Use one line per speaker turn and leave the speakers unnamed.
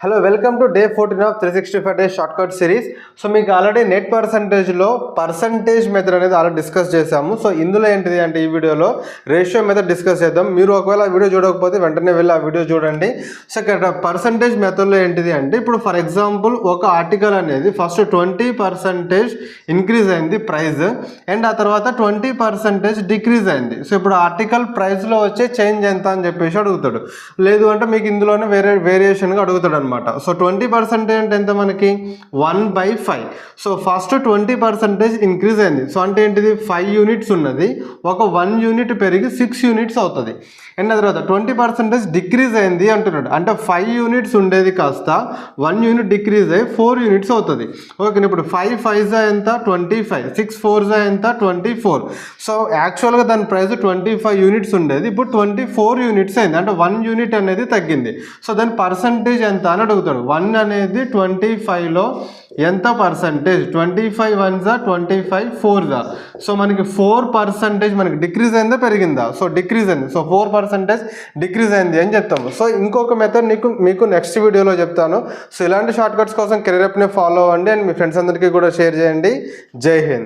Hello welcome to day 14 of 365 days shortcut series. So మీకు already net పర్సంటేజ్లో percentage method అనేది already discuss చేసాము. So ఇందులో ఏంటిది అంటే ఈ వీడియోలో రేషియో మెథడ్ డిస్కస్ చేద్దాం. మీరు ఒకవేళ ఆ వీడియో చూడకపోతే వెంటనే వెళ్ళి ఆ వీడియో చూడండి. సో ఇక్కడ పర్సంటేజ్ మెథడ్లో ఏంటిది అంటే ఇప్పుడు ఫర్ ఎగ్జాంపుల్ ఒక ఆర్టికల్ అనేది ఫస్ట్ 20% ఇంక్రీజ్ అయింది ప్రైస్ అండ్ ఆ తర్వాత 20% డిక్రీజ్ అయింది. సో ఇప్పుడు ఆర్టికల్ ప్రైస్లో వచ్చే చేంజ్ ఎంత అని చెప్పేసి అడుగుతాడు. లేదు అంటే మీకు ఇందులోనే వేరియేషన్గా అడుగుతాడు అనమాట. సో 20% అంటే ఎంత మనకి 1/5. సో ఫస్ట్ 20% ఇంక్రీజ్ అయింది. సో అంటే ఏంటిది 5 యూనిట్స్ ఉన్నది, ఒక 1 యూనిట్ పెరిగి 6 యూనిట్స్ అవుతుంది. అండ్ తర్వాత 20% డిక్రీజ్ అయింది అంటున్నాడు. అంటే 5 యూనిట్స్ ఉండేది కాస్త 1 యూనిట్ డిక్రీజ్ అయ్యి 4 యూనిట్స్ అవుతుంది. ఓకే, ఇప్పుడు 5 5 ఎంత 25, 6 4 ఎంత 24. సో యాక్చువల్గా దాని ప్రైస్ 25 యూనిట్స్ ఉండేది, ఇప్పుడు 24 యూనిట్స్ అయింది. అంటే 1 యూనిట్ అనేది తగ్గింది. సో దాని పర్సంటేజ్ ఎంత అని అడుగుతాడు. 1 అనేది 25లో ఎంత పర్సంటేజ్, 25 1 25 4. సో మనకి 4% మనకి డిక్రీజ్ అయిందా పెరిగిందా? సో డిక్రీజ్ అయింది. సో 4% డిక్రీజ్ అయింది అని చెప్తాము. సో ఇంకొక మెథడ్ మీకు నెక్స్ట్ వీడియోలో చెప్తాను. సో ఇలాంటి షార్ట్ కట్స్ కోసం కెరీర్ యాప్ని ఫాలో అవ్వండి అండ్ మీ ఫ్రెండ్స్ అందరికీ కూడా షేర్ చేయండి. జై హింద్.